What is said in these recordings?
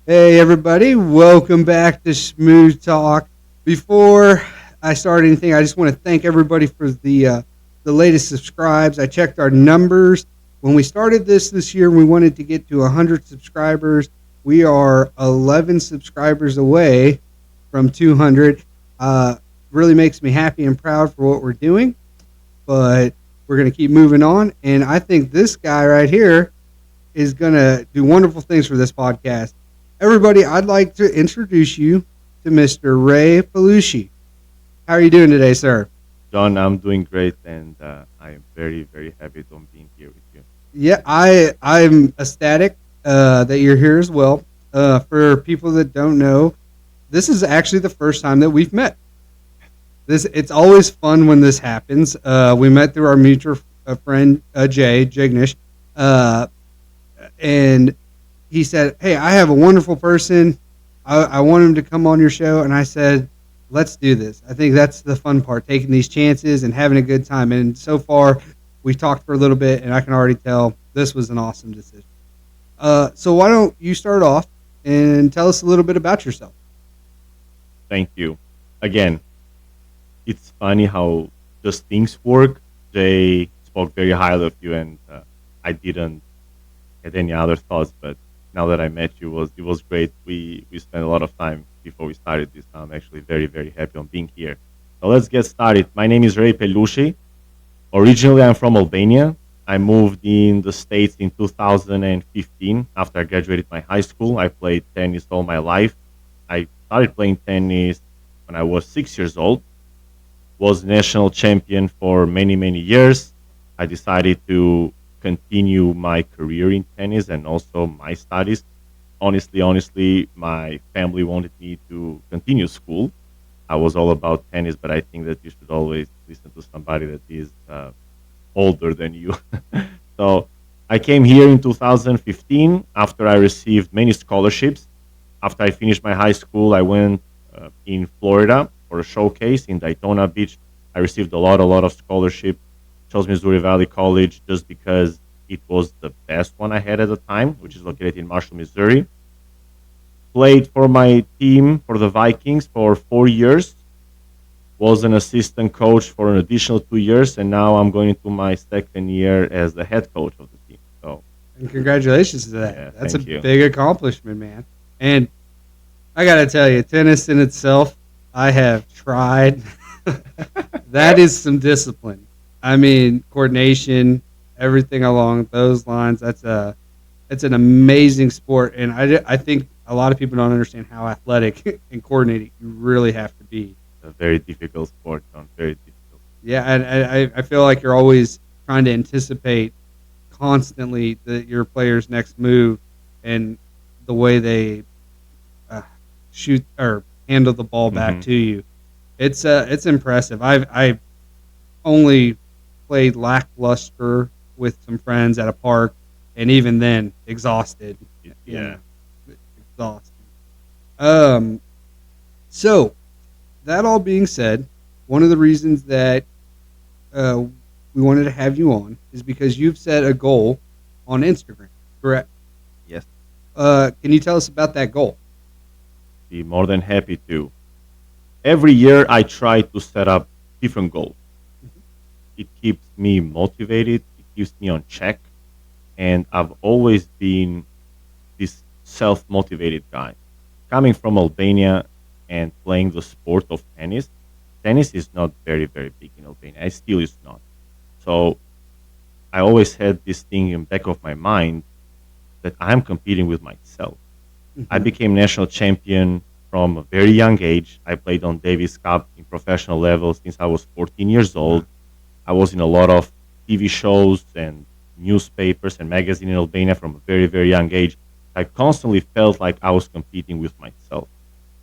Hey, everybody, welcome back to Smooth Talk. Before I start anything, I just want to thank everybody for the latest subscribes. I checked our numbers when we started this year. We wanted to get to 100 subscribers. We are 11 subscribers away from 200. Uh, really makes me happy and proud for what we're doing, but we're going to keep moving on. And I think this guy right here is going to do wonderful things for this podcast. Everybody, I'd like to introduce you to Mr. Ray Pelushi. How are you doing today, sir? John, I'm doing great, and I am very, very happy to being here with you. Yeah, I'm ecstatic that you're here as well. For people that don't know, this is actually the first time that we've met. This It's always fun when this happens. We met through our mutual friend Jay Jignish, uh, and he said, "Hey, I have a wonderful person. I want him to come on your show." And I said, "Let's do this." I think that's the fun part, taking these chances and having a good time. And so far, we talked for a little bit, and I can already tell this was an awesome decision. So why don't you start off and tell us a little bit about yourself? Thank you. Again, it's funny how just things work. They spoke very highly of you, and I didn't had any other thoughts. But now that I met you, it was great. We spent a lot of time before we started this. I'm actually very, very happy on being here. So let's get started. My name is Rei Pelushi. Originally, I'm from Albania. I moved in the States in 2015 after I graduated my high school. I played tennis all my life. I started playing tennis when I was 6 years old, was national champion for many, many years. I decided to continue my career in tennis and also my studies. Honestly, my family wanted me to continue school. I was all about tennis, but I think that you should always listen to somebody that is older than you. So I came here in 2015 after I received many scholarships. After I finished my high school, I went in Florida for a showcase in Daytona Beach. I received a lot of scholarship. Chose Missouri Valley College just because it was the best one I had at the time, which is located in Marshall, Missouri. Played for my team for the Vikings for 4 years, was an assistant coach for an additional 2 years, and now I'm going into my second year as the head coach of the team. So, And congratulations to that. yeah, That's a thank you. big accomplishment, man. And I got to tell you, tennis in itself, I have tried. That is some discipline. I mean, coordination, everything along those lines. It's an amazing sport, and I think a lot of people don't understand how athletic and coordinated you really have to be. A very difficult sport, John. Very difficult. Yeah, and I feel like you're always trying to anticipate constantly your player's next move and the way they uh, shoot or handle the ball back Hmm. to you. It's impressive. I've only played lackluster with some friends at a park, and even then, exhausted. You Yeah. know, exhausted. Um. So that all being said, one of the reasons that uh, we wanted to have you on is because you've set a goal on Instagram. Correct. Yes. Can you tell us about that goal? Be more than happy to. Every year, I try to set up different goals. It keeps me motivated. It keeps me on check, and I've always been this self-motivated guy. Coming from Albania and playing the sport of tennis, tennis is not very, very big in Albania. It still is not. So I always had this thing in back of my mind that I'm competing with myself. I Mm-hmm. became national champion from a very young age. I played on Davis Cup in professional level since I was 14 years old. I was in a lot of TV shows and newspapers and magazines in Albania from a very, very young age. I constantly felt like I was competing with myself.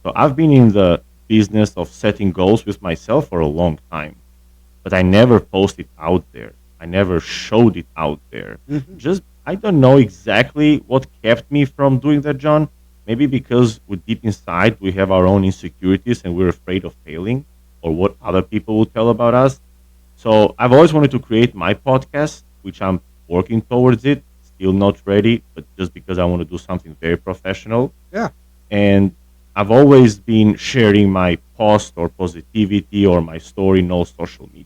So I've been in the business of setting goals with myself for a long time, but I never posted out there. I never showed it out there. Mm-hmm. Just I don't know exactly what kept me from doing that, John. Maybe because we deep inside we have our own insecurities and we're afraid of failing or what other people will tell about us. So I've always wanted to create my podcast, which I'm working towards it. still not ready, but just because I want to do something very professional. Yeah. And I've always been sharing my post or positivity or my story in all social media.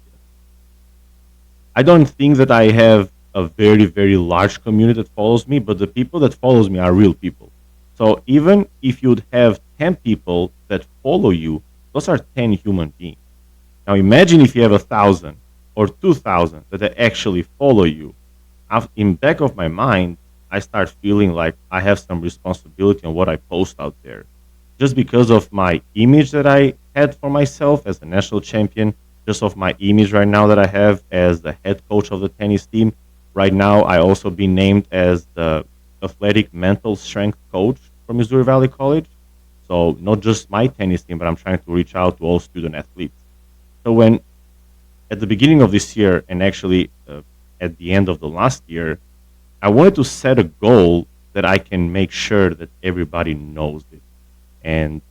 I don't think that I have a very, very large community that follows me, but the people that follows me are real people. So even if you'd have 10 people that follow you, those are 10 human beings. Now imagine if you have 1,000 or 2,000 that actually follow you. In back of my mind, I start feeling like I have some responsibility on what I post out there, just because of my image that I had for myself as a national champion, just of my image right now that I have as the head coach of the tennis team. Right now, I also been named as the athletic mental strength coach for Missouri Valley College. So not just my tennis team, but I'm trying to reach out to all student athletes. So when at the beginning of this year and actually at the end of the last year, I wanted to set a goal that I can make sure that everybody knows it. And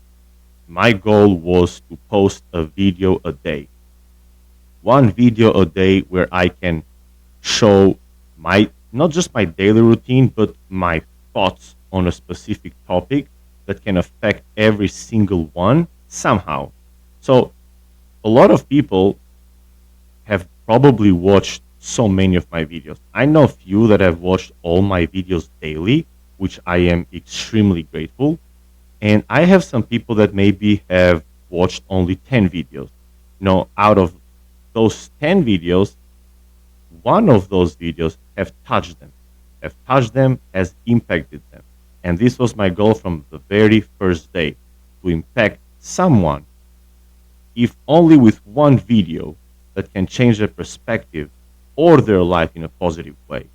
my goal was to post a video a day. One video a day where I can show my not just my daily routine, but my thoughts on a specific topic that can affect every single one somehow. So a lot of people have probably watched so many of my videos. I know few that have watched all my videos daily, which I am extremely grateful. And I have some people that maybe have watched only 10 videos. Out of those 10 videos, one of those videos have touched them, has impacted them. And this was my goal from the very first day, to impact someone, if only with one video that can change their perspective or their life in a positive way.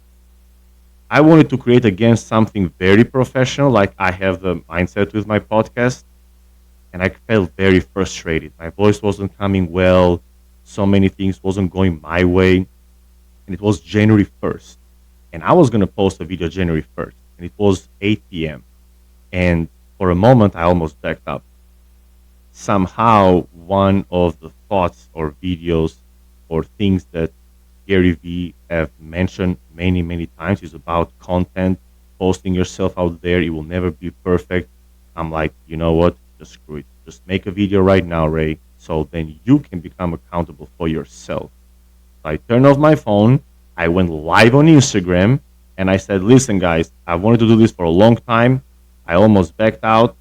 I wanted to create again something very professional, like I have the mindset with my podcast, and I felt very frustrated. My voice wasn't coming well, so many things wasn't going my way, and it was January 1st. And I was gonna post a video January 1st, and it was 8 p.m. And for a moment I almost backed up. Somehow one of the thoughts or videos or things that Gary Vee have mentioned many, many times is about content, posting yourself out there. It will never be perfect. I'm like, you know what? Just screw it. Just make a video right now, Ray, so then you can become accountable for yourself. So I turned off my phone. I went live on Instagram and I said, listen, guys, I wanted to do this for a long time. I almost backed out,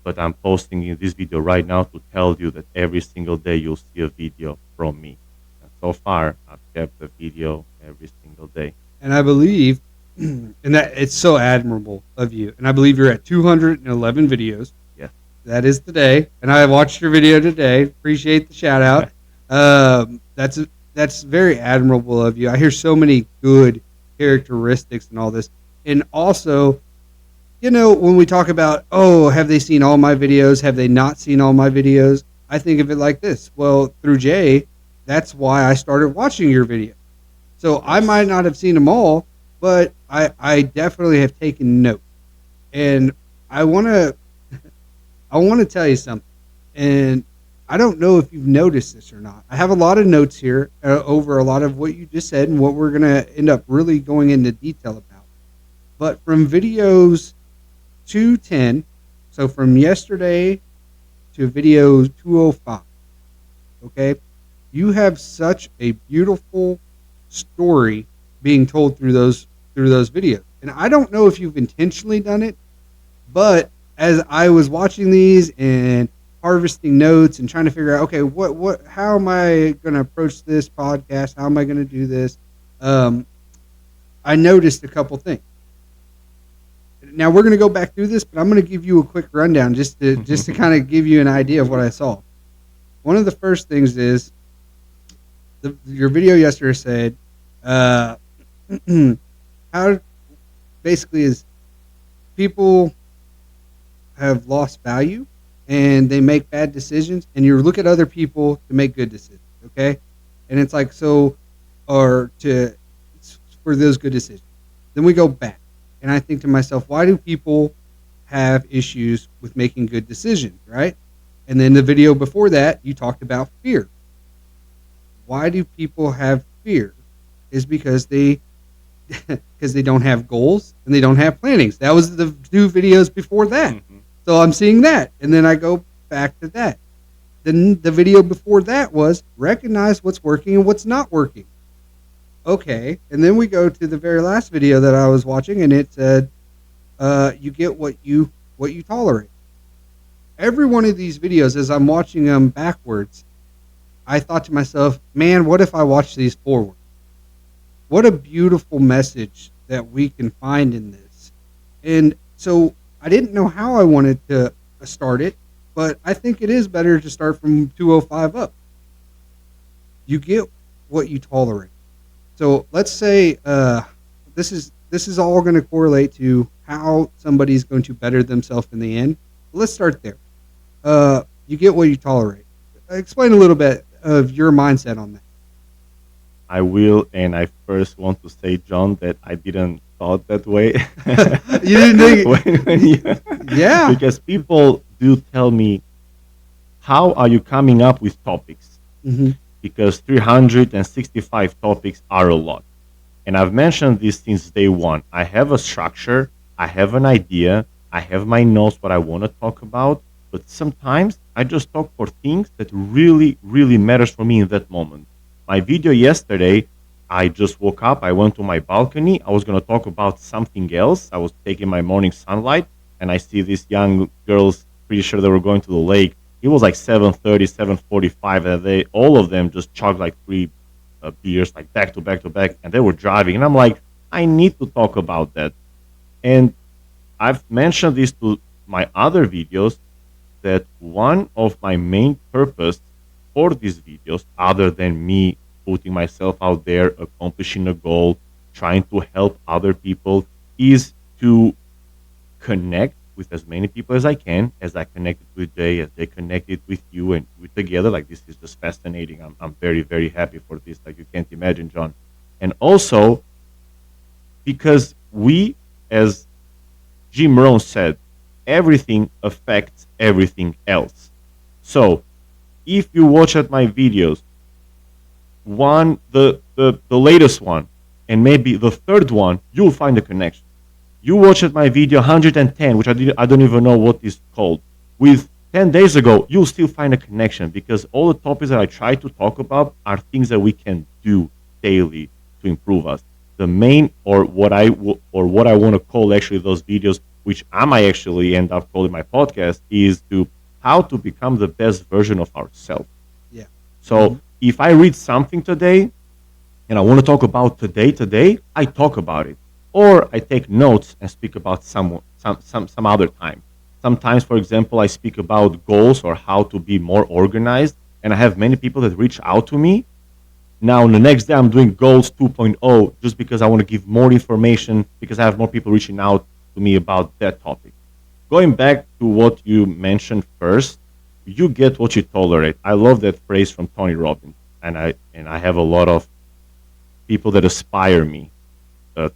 but I'm posting in this video right now to tell you that every single day you'll see a video from me. And so far, I've kept the video every single day. And I believe, and that it's so admirable of you. And I believe you're at 211 videos. Yes. That is today. And I watched your video today. Appreciate the shout out. That's very admirable of you. I hear so many good characteristics and all this. And also, when we talk about, have they seen all my videos? Have they not seen all my videos? I think of it like this. Well, through Jay, that's why I started watching your video. So I might not have seen them all, but I definitely have taken note. And I want to tell you something. And I don't know if you've noticed this or not. I have a lot of notes here over a lot of what you just said and what we're going to end up really going into detail about. But from videos 210, so from yesterday to video 205, okay, you have such a beautiful story being told through those videos. And I don't know if you've intentionally done it, but as I was watching these and harvesting notes and trying to figure out, okay, how am I going to approach this podcast? How am I going to do this? I noticed a couple things. Now we're going to go back through this, but I'm going to give you a quick rundown just to kind of give you an idea of what I saw. One of the first things is your video yesterday said, how basically is people have lost value and they make bad decisions, and you look at other people to make good decisions, okay? And it's like, for those good decisions. Then we go back, and I think to myself, why do people have issues with making good decisions, right? And then the video before that, you talked about fear. Why do people have fear? Is because they because they don't have goals and they don't have plannings. That was the 2 videos before that. Mm-hmm. So I'm seeing that, and then I go back to that. Then the video before that was recognize what's working and what's not working. Okay, and then we go to the very last video that I was watching, and it said, "You get what you tolerate." Every one of these videos, as I'm watching them backwards, I thought to myself, "Man, what if I watch these forward? What a beautiful message that we can find in this." And so I didn't know how I wanted to start it, but I think it is better to start from 205 up. You get what you tolerate. So let's say this is all going to correlate to how somebody's going to better themselves in the end. Let's start there. You get what you tolerate. Explain a little bit of your mindset on that. I will, and I first want to say, John, that I didn't thought that way. You didn't think, yeah. Because people do tell me, how are you coming up with topics? Mm-hmm. Because 365 topics are a lot. And I've mentioned this since day one. I have a structure, I have an idea, I have my notes, what I want to talk about, but sometimes I just talk for things that really, really matters for me in that moment. My video yesterday, I just woke up, I went to my balcony, I was going to talk about something else. I was taking my morning sunlight, and I see these young girls, pretty sure they were going to the lake. It was like 7:30, 7:45, and they all of them just chugged like 3 beers, like back to back to back, and they were driving. And I'm like, I need to talk about that. And I've mentioned this to my other videos, that one of my main purpose for these videos, other than me putting myself out there, accomplishing a goal, trying to help other people, is to connect with as many people as I can, as I connected with Jay, as they connected with you, and we're together. Like, this is just fascinating. I'm very, very happy for this. Like, you can't imagine, John. And also, because we, as Jim Rohn said, everything affects everything else. So, if you watch at my videos, the latest one, and maybe the third one, you'll find a connection. You watch at my video 110, which I don't even know what is called, with 10 days ago, you'll still find a connection, because all the topics that I try to talk about are things that we can do daily to improve us. The main, or what I want to call actually those videos, which I might actually end up calling my podcast, is to how to become the best version of ourselves. Yeah. So if I read something today and I want to talk about today, I talk about it. Or I take notes and speak about some other time. Sometimes, for example, I speak about goals or how to be more organized, and I have many people that reach out to me. Now, the next day, I'm doing goals 2.0 just because I want to give more information, because I have more people reaching out to me about that topic. Going back to what you mentioned first, you get what you tolerate. I love that phrase from Tony Robbins, and I have a lot of people that aspire me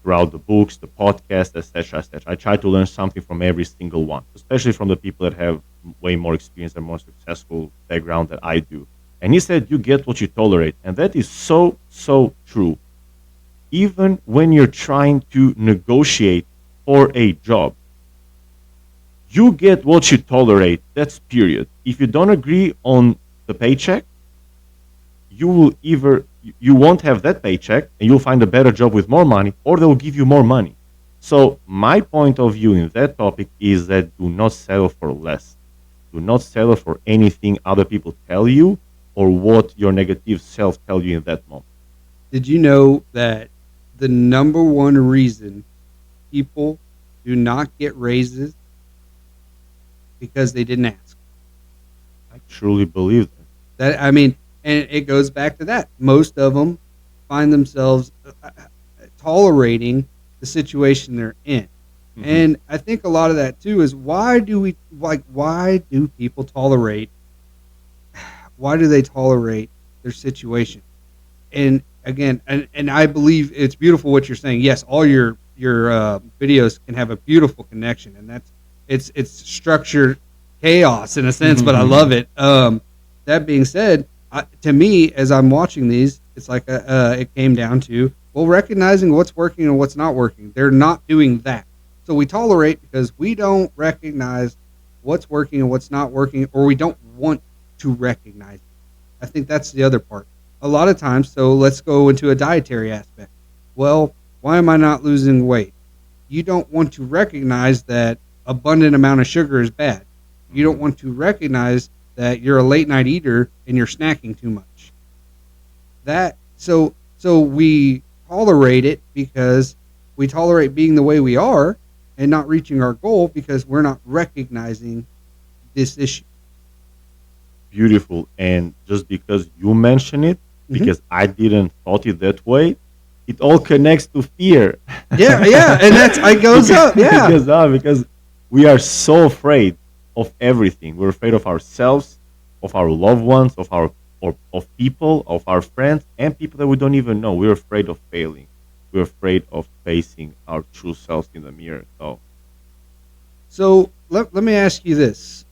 throughout the books, the podcast, etc., etc. I try to learn something from every single one, especially from the people that have way more experience and more successful background than I do. And he said, you get what you tolerate. And that is so, so true. Even when you're trying to negotiate for a job, you get what you tolerate. That's period. If you don't agree on the paycheck, you won't have that paycheck, and you'll find a better job with more money, or they'll give you more money. So my point of view in that topic is that do not settle for less. Do not settle for anything other people tell you or what your negative self tell you in that moment. Did you know that the number one reason people do not get raises because they didn't ask? I truly believe that. And it goes back to that. Most of them find themselves tolerating the situation they're in. Mm-hmm. And I think a lot of that too is why do people tolerate? Why do they tolerate their situation? And again, and I believe it's beautiful what you're saying. Yes, all your videos can have a beautiful connection, and it's structured chaos in a sense, but I love it. That being said, to me, as I'm watching these, it's like it came down to, Well, recognizing what's working and what's not working, they're not doing that. So we tolerate because we don't recognize what's working and what's not working, or we don't want to recognize it. I think that's the other part. A lot of times, so let's go into a dietary aspect. Well, why am I not losing weight? You don't want to recognize that abundant amount of sugar is bad. You don't Mhm. want to recognize that you're a late night eater and you're snacking too much. So we tolerate it because we tolerate being the way we are and not reaching our goal because we're not recognizing this issue. Beautiful. And just because you mention it, Hmm. because I didn't thought it that way, it all connects to fear. Yeah, yeah, and that's it goes because, up. Yeah. because we are so afraid of everything. We're afraid of ourselves, of our loved ones, of our or of people, of our friends, and people that we don't even know. We're afraid of failing. We're afraid of facing our true selves in the mirror. So So let me ask you this: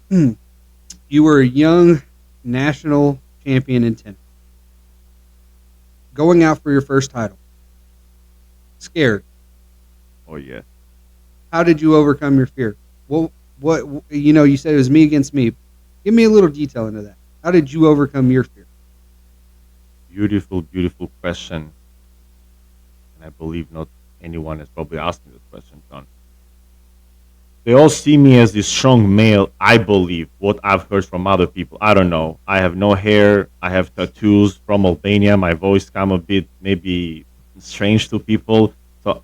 you were a young national champion in tennis, going out for your first title, scared. oh yeah. How did you overcome your fear? What you said it was me against me. Give me a little detail into that. How did you overcome your fear? Beautiful, beautiful question. And I believe not anyone has probably asked me this question, John. They all see me as this strong male. I believe what I've heard from other people. I don't know. I have no hair. I have tattoos from Albania. My voice come a bit maybe strange to people. So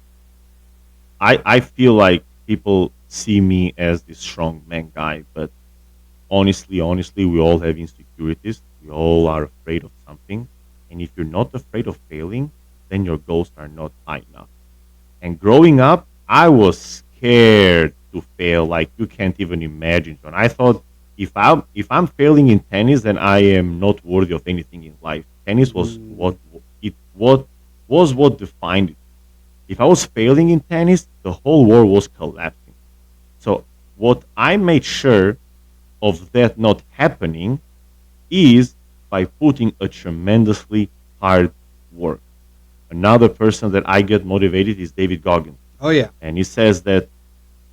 I feel like people see me as this strong man guy. But honestly, we all have insecurities. We all are afraid of something. And if you're not afraid of failing, then your goals are not high enough. And growing up, I was scared to fail. Like you can't even imagine, John. I thought if I'm failing in tennis, then I am not worthy of anything in life. Tennis was Mm, what defined it. If I was failing in tennis, the whole world was collapsing. So what I made sure of that not happening is by putting a tremendously hard work. Another person that I get motivated is David Goggins. oh yeah. And he says that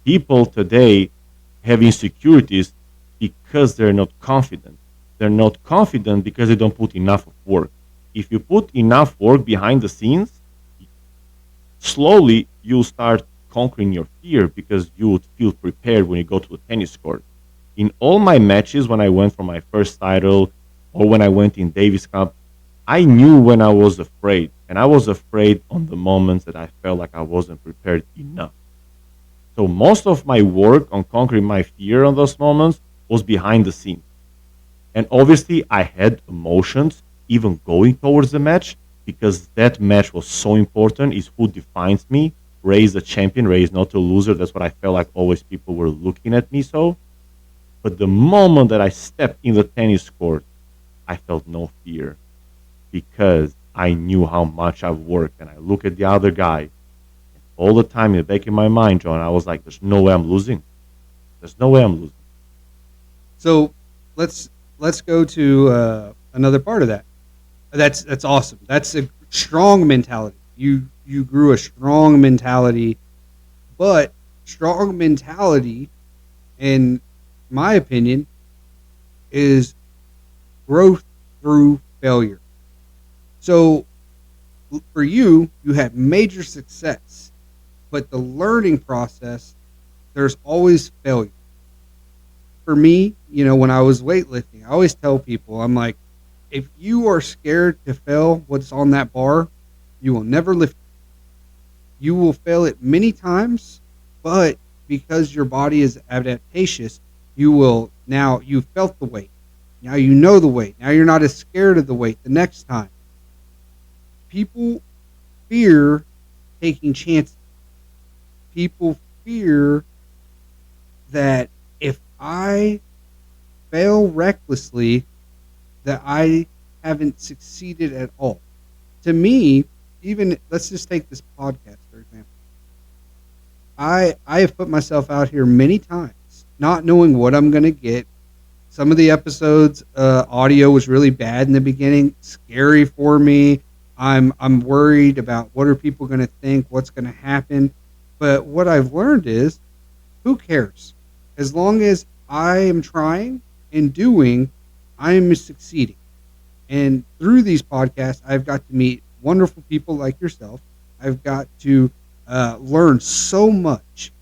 people today have insecurities because they're not confident. They're not confident because they don't put enough of work. If you put enough work behind the scenes, slowly you'll start conquering your fear because you would feel prepared when you go to the tennis court. In all my matches, when I went for my first title or when I went in Davis Cup, I knew when I was afraid, and I was afraid on the moments that I felt like I wasn't prepared enough. So most of my work on conquering my fear on those moments was behind the scenes. And obviously, I had emotions even going towards the match because that match was so important. Is who defines me. Ray is a champion. Ray is not a loser. That's what I felt like always people were looking at me so. But the moment that I stepped in the tennis court, I felt no fear because I knew how much I've worked. And I look at the other guy all the time in the back of my mind, John. I was like, there's no way I'm losing. There's no way I'm losing. So let's let's go to another part of that. That's awesome. That's a strong mentality. You grew a strong mentality, but strong mentality, in my opinion, is growth through failure. So for you, you had major success, but the learning process, there's always failure. For me, when I was weightlifting, I always tell people, I'm like, if you are scared to fail what's on that bar, you will never lift. You will fail it many times, but because your body is adaptaceous, you felt the weight. Now you know the weight. Now you're not as scared of the weight the next time. People fear taking chances. People fear that if I fail recklessly, that I haven't succeeded at all. To me, even let's just take this podcast for example. I have put myself out here many times, not knowing what I'm going to get. Some of the episodes, audio was really bad in the beginning, scary for me. I'm worried about what are people going to think, what's going to happen. But what I've learned is who cares? As long as I am trying and doing, I am succeeding. And through these podcasts, I've got to meet wonderful people like yourself. I've got to learn so much.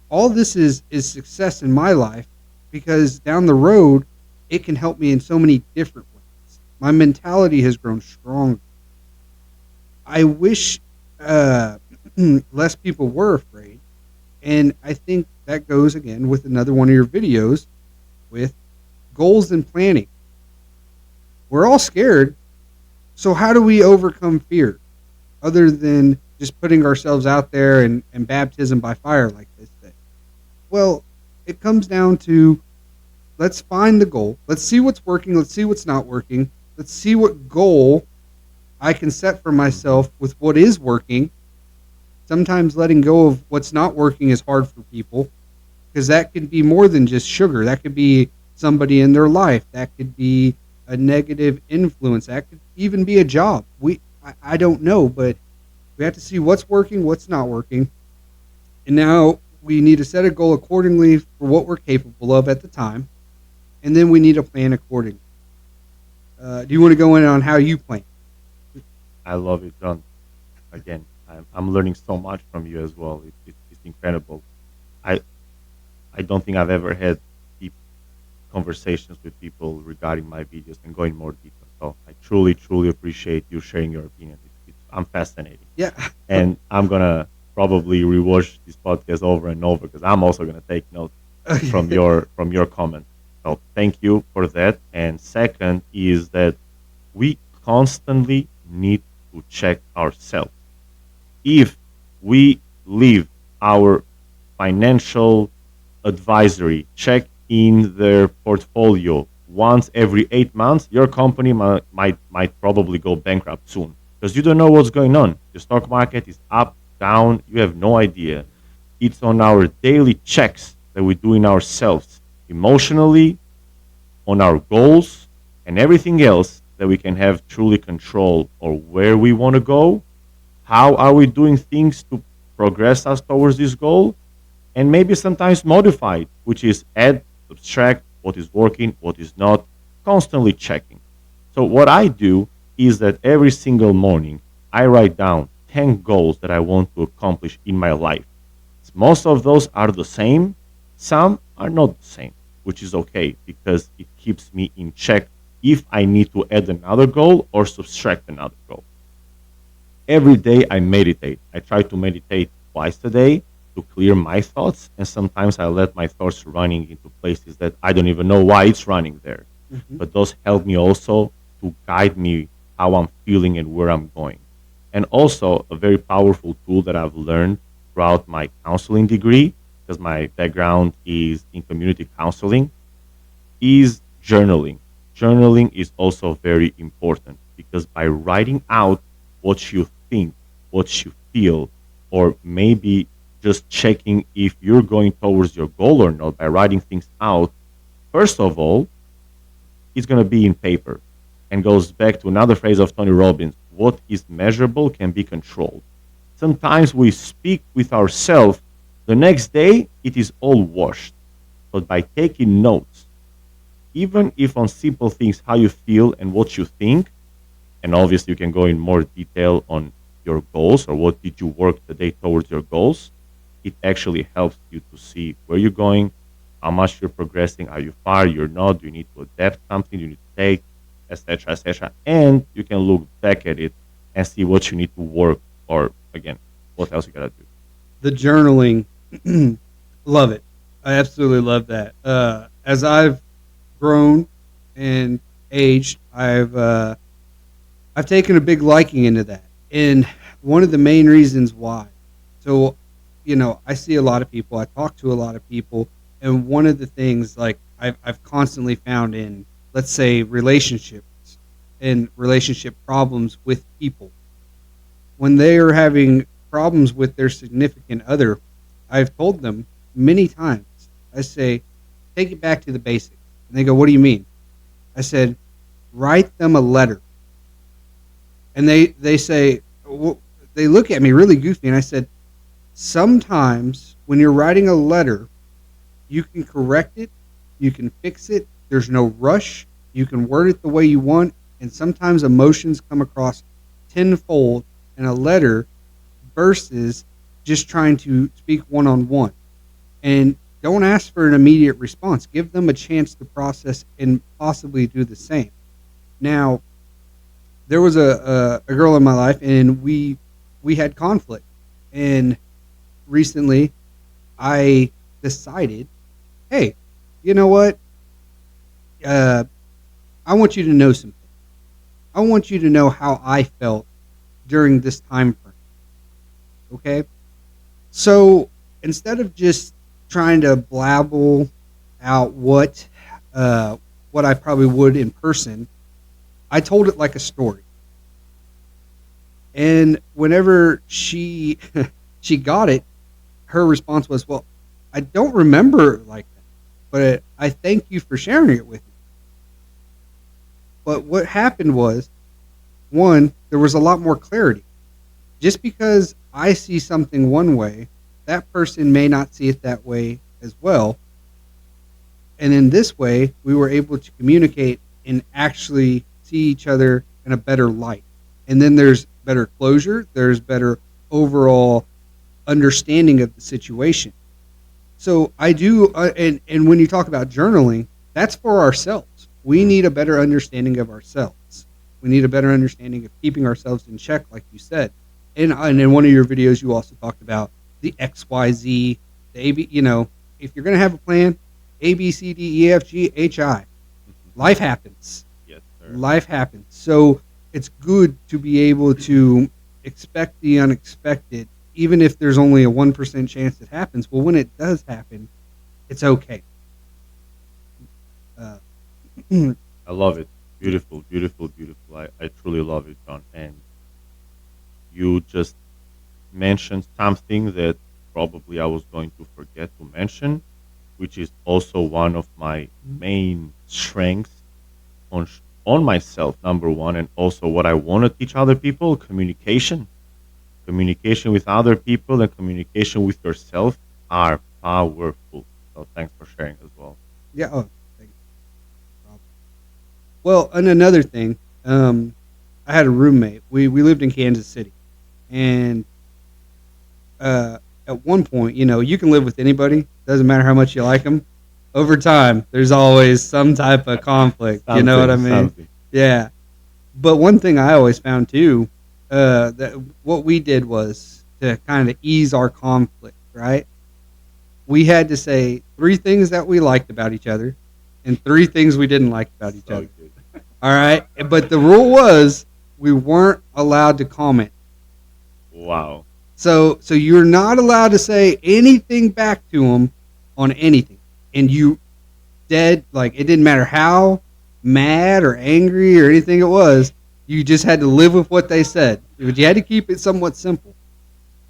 All this is success in my life because down the road, it can help me in so many different ways. My mentality has grown strong. I wish uh, less people were afraid. And I think that goes again with another one of your videos with goals and planning. We're all scared. So, how do we overcome fear other than just putting ourselves out there and baptism by fire, like they say? Well, it comes down to let's find the goal. Let's see what's working. Let's see what's not working. Let's see what goal I can set for Mm-hmm. myself with what is working. Sometimes letting go of what's not working is hard for people because that could be more than just sugar. That could be somebody in their life. That could be a negative influence. That could even be a job. I don't know, but we have to see what's working, what's not working, and now we need to set a goal accordingly for what we're capable of at the time, and then we need to plan accordingly. Do you want to go in on how you plan? I love it, John. Again, I'm learning so much from you as well. It's incredible. I I don't think I've ever had deep conversations with people regarding my videos and going more detail. So I truly, truly appreciate you sharing your opinion. I'm fascinating, Yeah. and I'm gonna probably rewatch this podcast over and over because I'm also gonna take notes Okay. from your comments. So thank you for that. And second is that we constantly need to check ourselves. If we leave our financial advisory check in their portfolio once every 8 months, your company might probably go bankrupt soon because you don't know what's going on. The stock market is up, down, you have no idea. It's on our daily checks that we do in ourselves, emotionally, on our goals, and everything else that we can have truly control or where we want to go. How are we doing things to progress us towards this goal? And maybe sometimes modify it, which is add, subtract what is working, what is not, constantly checking. So, what I do is that every single morning I write down 10 goals that I want to accomplish in my life. Most of those are the same, some are not the same, which is okay because it keeps me in check if I need to add another goal or subtract another goal. Every day I meditate. I try to meditate twice a day to clear my thoughts, and sometimes I let my thoughts running into places that I don't even know why it's running there. Mhm. But those help me also to guide me how I'm feeling and where I'm going. And also a very powerful tool that I've learned throughout my counseling degree, because my background is in community counseling, is journaling. Journaling is also very important because by writing out what you think, what you feel, or maybe just checking if you're going towards your goal or not by writing things out, first of all, it's going to be in paper and goes back to another phrase of Tony Robbins: what is measurable can be controlled. Sometimes we speak with ourselves, the next day it is all washed. But by taking notes, even if on simple things how you feel and what you think, and obviously you can go in more detail on your goals or what did you work today towards your goals, it actually helps you to see where you're going, how much you're progressing, are you far, you're not, do you need to adapt something, do you need to take, etc., etc. And you can look back at it and see what you need to work or again, what else you gotta do. The journaling, love it. I absolutely love that. As I've grown and aged, I've taken a big liking into that, and one of the main reasons why. So, I see a lot of people. I talk to a lot of people, and one of the things like I've constantly found in, let's say, relationships and relationship problems with people when they are having problems with their significant other, I've told them many times. I say, take it back to the basics, and they go, "What do you mean?" I said, write them a letter. And they say, well, they look at me really goofy, and I said, sometimes when you're writing a letter, you can correct it, you can fix it. There's no rush. You can word it the way you want, and sometimes emotions come across tenfold in a letter versus just trying to speak one on one. And don't ask for an immediate response. Give them a chance to process and possibly do the same. Now, there was a girl in my life, and we had conflict. And recently, I decided, hey, you know what? Uh, I want you to know something. I want you to know how I felt during this time frame. Okay, so instead of just trying to blabble out uh, what I probably would in person, I told it like a story. And whenever she she got it, her response was, "Well, I don't remember it like that, but I thank you for sharing it with me." But what happened was, one, there was a lot more clarity. Just because I see something one way, that person may not see it that way as well. And in this way, we were able to communicate and actually see each other in a better light. And then there's better closure, there's better overall understanding of the situation. So I do, and when you talk about journaling, that's for ourselves. We Mm. need a better understanding of ourselves. We need a better understanding of keeping ourselves in check, like you said. And in one of your videos, you also talked about the XYZ, the AB. You know, if you're going to have a plan, A, B, C, D, E, F, G, H, I. Life happens. Yes, sir. Life happens. So it's good to be able to expect the unexpected, even if there's only a 1% chance it happens. Well, when it does happen, it's okay. Uh, I love it. Beautiful, beautiful, beautiful. I truly love it, John. And you just mentioned something that probably I was going to forget to mention, which is also one of my main strengths on myself, number one, and also what I want to teach other people: communication. Communication with other people and communication with yourself are powerful. So thanks for sharing as well. yeah. Oh, thank you. Well, and another thing, I had a roommate. We lived in Kansas City, and at one point, you know, you can live with anybody. Doesn't matter how much you like them. Over time, there's always some type of conflict. You know what I Something, mean? something. Yeah. But one thing I always found too, that what we did was to kind of ease our conflict. Right? We had to say three things that we liked about each other, and three things we didn't like about each So other. good. All right. But the rule was we weren't allowed to comment. Wow. So you're not allowed to say anything back to them on anything. And you dead like it didn't matter how mad or angry or anything it was. You just had to live with what they said. But you had to keep it somewhat simple.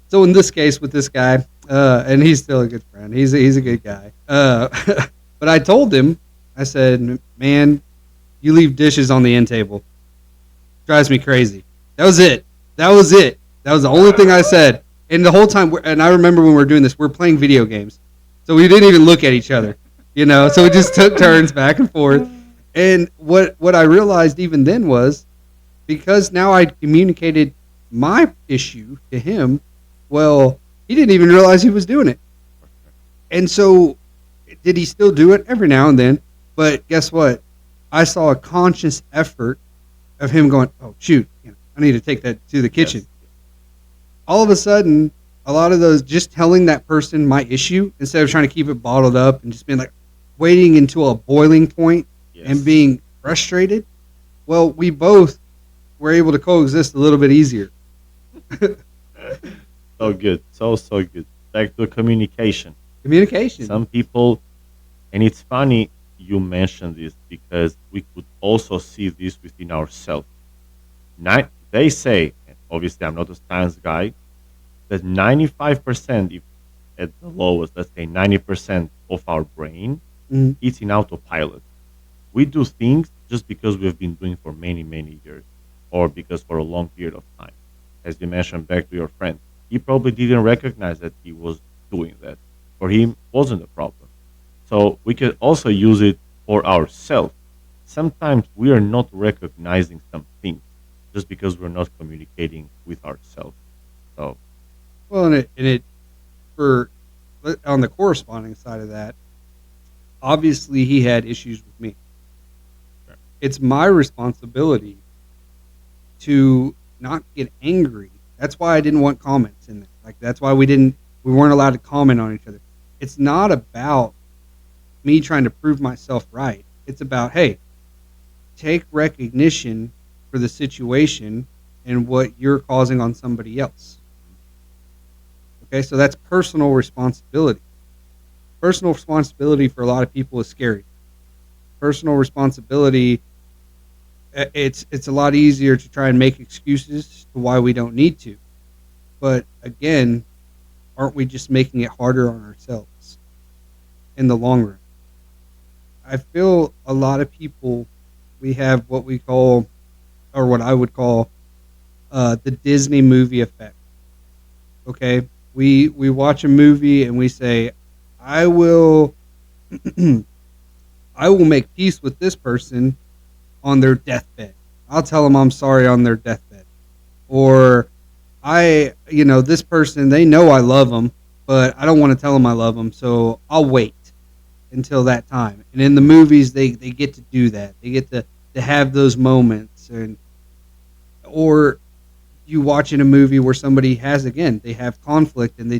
So in this case with this guy, and he's still a good friend. He's a good guy. But I told him, I said, man, you leave dishes on the end table. Drives me crazy. That was it. That was it. That was the only thing I said. And the whole time, and I remember when we were doing this, we're playing video games, so we didn't even look at each other, you know. So we just took turns back and forth. And what I realized even then was because now I'd communicated my issue to him. Well, he didn't even realize he was doing it, and so did he still do it every now and then? But guess what? I saw a conscious effort of him going, "Oh shoot, you know, I need to take that to the Yes. kitchen." All of a sudden, a lot of those just telling that person my issue instead of trying to keep it bottled up and just being like waiting until a boiling point Yes. and being frustrated. Well, we both were able to coexist a little bit easier. So good. So good. Back to communication. Communication. Some people, and it's funny you mentioned this because we could also see this within ourselves. They say, and obviously I'm not a science guy, that 95%, if at the lowest, let's say 90% of our brain, Mhm. it's in autopilot. We do things just because we have been doing for many, many years. or because for a long period of time. As you mentioned, back to your friend, he probably didn't recognize that he was doing that. For him, wasn't a problem. So we could also use it for ourselves. Sometimes we are not recognizing some things just because we're not communicating with ourselves. So Well, and it for on the corresponding side of that, obviously he had issues with me. It's my responsibility to not get angry. That's why I didn't want comments in there. Like that's why we weren't allowed to comment on each other. It's not about me trying to prove myself right. It's about, hey, take recognition for the situation and what you're causing on somebody else. Okay, so that's personal responsibility. Personal responsibility for a lot of people is scary. Personal responsibility, it's a lot easier to try and make excuses to why we don't need to. But again, aren't we just making it harder on ourselves in the long run? I feel a lot of people, we have what we call, or what I would call, the Disney movie effect. Okay, we watch a movie and we say, I will, I will make peace with this person on their deathbed. I'll tell them I'm sorry on their deathbed. Or this person, they know I love them, but I don't want to tell them I love them, so I'll wait until that time. And in the movies, they get to do that. They get to have those moments. Or you watch in a movie where somebody has, again, they have conflict and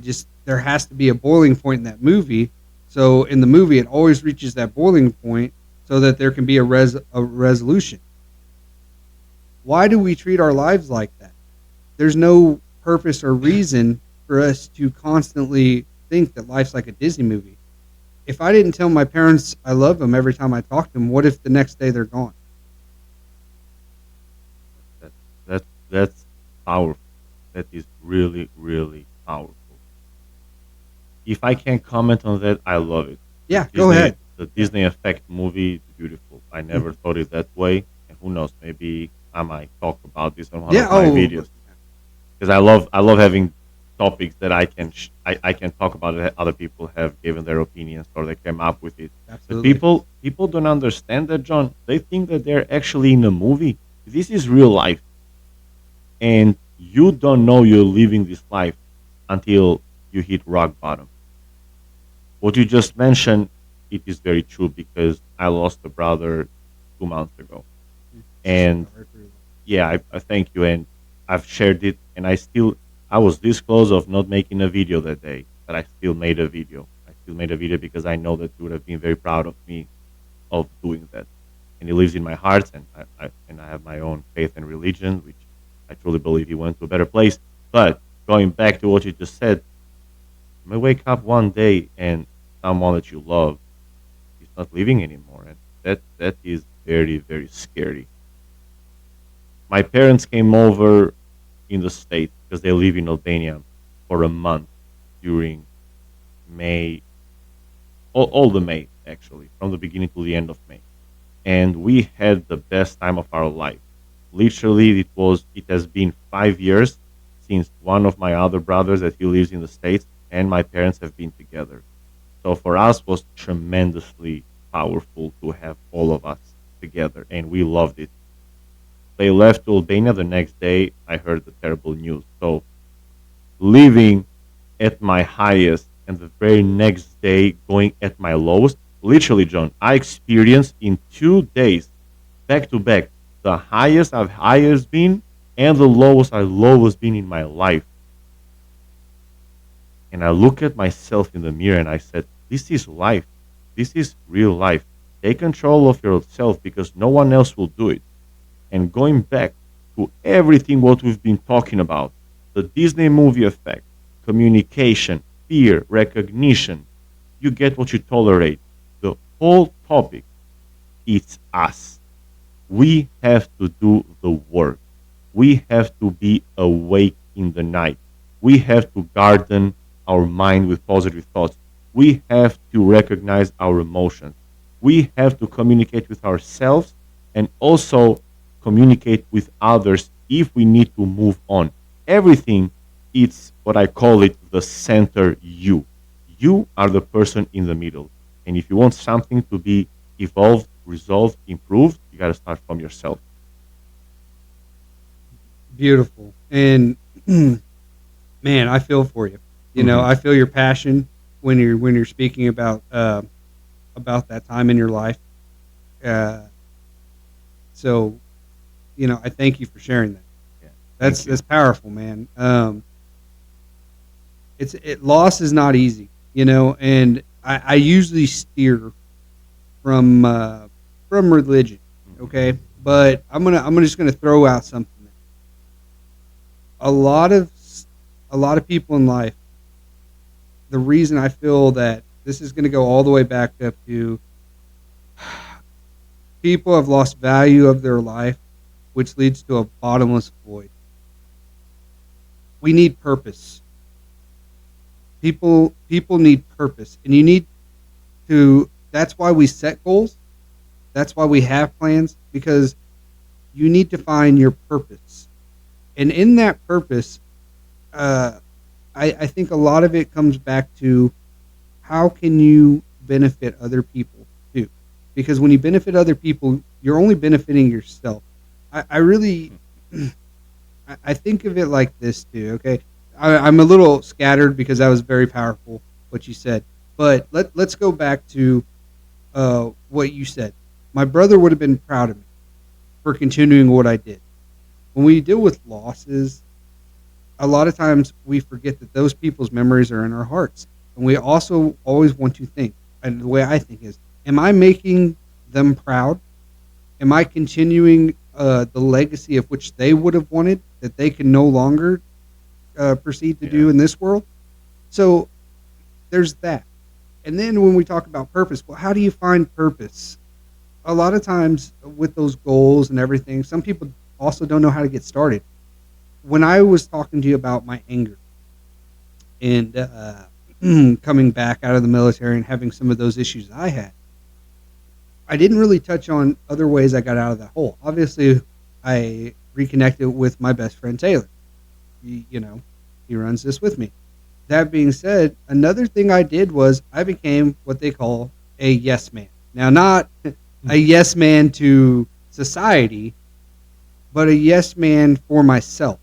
there has to be a boiling point in that movie. So in the movie, it always reaches that boiling point so that there can be a resolution. Why do we treat our lives like that? There's no purpose or reason for us to constantly think that life's like a Disney movie. If I didn't tell my parents I love them every time I talk to them, what if the next day they're gone? that's powerful. That is really, really powerful. If I can comment on that, I love it. Yeah, go ahead. The Disney Effect movie is beautiful. I never thought it that way, and who knows, maybe I might talk about this on one Yeah. of my Oh, videos because I love having topics that I can talk about that other people have given their opinions or they came up with it. But absolutely. people don't understand that, John. They think that they're actually in a movie. This is real life, and you don't know you're living this life until you hit rock bottom. What you just mentioned, it is very true because I lost a brother 2 months ago, and yeah, I thank you, and I've shared it, and I was this close of not making a video that day, but I still made a video. I still made a video because I know that you would have been very proud of me of doing that, and it lives in my heart, and I have my own faith and religion, which I truly believe he went to a better place. But going back to what you just said, you may wake up one day and someone that you love is not living anymore, and that is very, very scary. My parents came over in the States because they live in Albania for a month during May, all the May, actually, from the beginning to the end of May. And we had the best time of our life. Literally, it has been 5 years since one of my other brothers that he lives in the States and my parents have been together. So for us was tremendously powerful to have all of us together, and we loved it. They left to Albania the next day. I heard the terrible news. So living at my highest and the very next day going at my lowest, literally, John, I experienced in 2 days back to back the highest I've highest been and the lowest I've lowest been in my life. And I look at myself in the mirror and I said, this is life. This is real life. Take control of yourself because no one else will do it. And going back to everything what we've been talking about, the Disney movie effect, communication, fear, recognition, you get what you tolerate. The whole topic, it's us. We have to do the work. We have to be awake in the night. We have to garden our mind with positive thoughts. We have to recognize our emotions. We have to communicate with ourselves and also communicate with others if we need to move on. Everything, it's what I call it the center you. You are the person in the middle. And if you want something to be evolved, resolved, improved, you got to start from yourself. Beautiful. And man, I feel for you. You know, Mhm. I feel your passion when you're speaking about that time in your life. Uh, so you know, I thank you for sharing that. Yeah. Thank That's you. powerful, man. Loss is not easy, you know, and I usually steer from religion, Mhm. okay, but I'm just gonna throw out something. A lot of a lot of people in life, the reason I feel that this is gonna go all the way back up to people have lost value of their life, which leads to a bottomless void. We need purpose. People need purpose, and you need to. That's why we set goals. That's why we have plans, because you need to find your purpose, and in that purpose, uh, I think a lot of it comes back to how can you benefit other people too, because when you benefit other people, you're only benefiting yourself. I really I think of it like this too. Okay, I'm a little scattered because that was very powerful what you said. But let's go back to what you said. My brother would have been proud of me for continuing what I did. When we deal with losses, a lot of times we forget that those people's memories are in our hearts, and we also always want to think. And the way I think is, am I making them proud? Am I continuing the legacy of which they would have wanted that they can no longer proceed to Yeah. do in this world? So there's that. And then when we talk about purpose, well, how do you find purpose? A lot of times with those goals and everything, some people also don't know how to get started. When I was talking to you about my anger and coming back out of the military and having some of those issues I had, I didn't really touch on other ways I got out of that hole. Obviously, I reconnected with my best friend Taylor. You know, he runs this with me. That being said, another thing I did was I became what they call a yes man. Now, not a yes man to society, but a yes man for myself.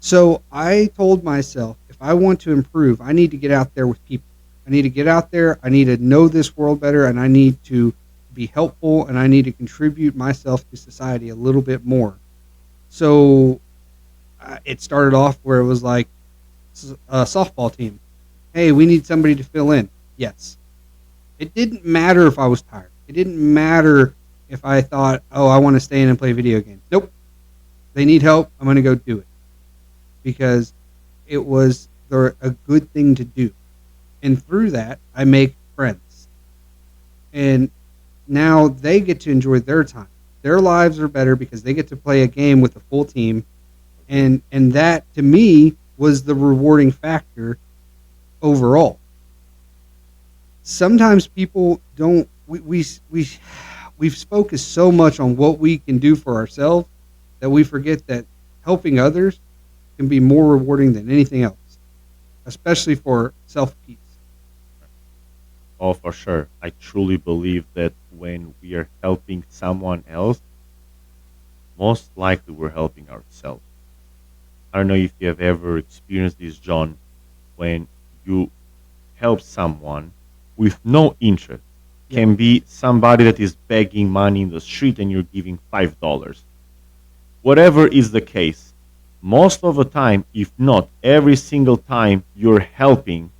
So I told myself, if I want to improve, I need to get out there with people. I need to get out there. I need to know this world better, and I need to be helpful, and I need to contribute myself to society a little bit more. So it started off where it was like a softball team. Hey, we need somebody to fill in. Yes. It didn't matter if I was tired. It didn't matter if I thought, oh, I want to stay in and play video games. Nope. They need help. I'm going to go do it because it was a good thing to do. And through that, I make friends. And now they get to enjoy their time. Their lives are better because they get to play a game with a full team. Okay. And that, to me, was the rewarding factor overall. Sometimes people don't, we've focused so much on what we can do for ourselves that we forget that helping others can be more rewarding than anything else, especially for self peace. Oh, for sure. I truly believe that when we are helping someone else, most likely we're helping ourselves. I don't know if you have ever experienced this, John, when you help someone with no interest. Yep. Can be somebody that is begging money in the street and you're giving $5. Whatever is the case, most of the time, if not every single time, you're helping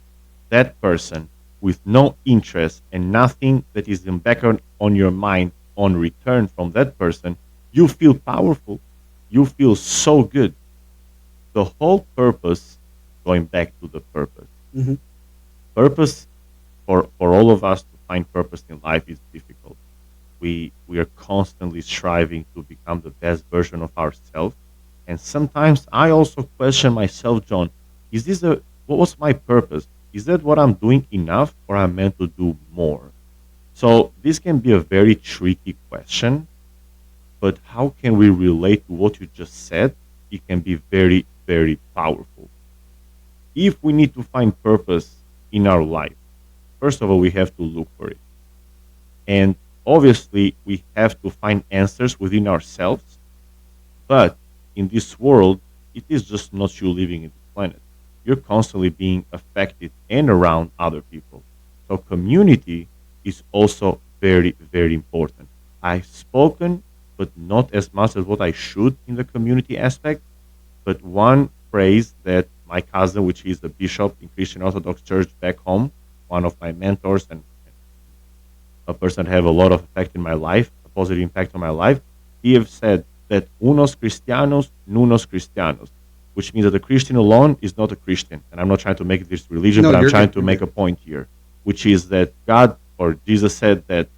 that person with no interest and nothing that is in back on your mind on return from that person, you feel powerful. You feel so good. The whole purpose, going back to the purpose, Hmm. purpose for all of us to find purpose in life is difficult. We are constantly striving to become the best version of ourselves. And sometimes I also question myself, John, is this a what was my purpose? Is that what I'm doing enough or I'm meant to do more? So this can be a very tricky question. But how can we relate to what you just said? It can be very, very powerful. If we need to find purpose in our life, first of all, we have to look for it. And obviously, we have to find answers within ourselves. But in this world, it is just not you living in this planet. You're constantly being affected and around other people. So community is also very, very important. I've spoken, but not as much as what I should in the community aspect. But one phrase that my cousin, which is the bishop in Christian Orthodox Church back home, one of my mentors and a person that have a lot of effect in my life, a positive impact on my life, he have said that unos Christianos, nunos Christianos, which means that a Christian alone is not a Christian. And I'm not trying to make this religion, No, but I'm you're trying good. to You're make good. a point here, which is that God or Jesus said that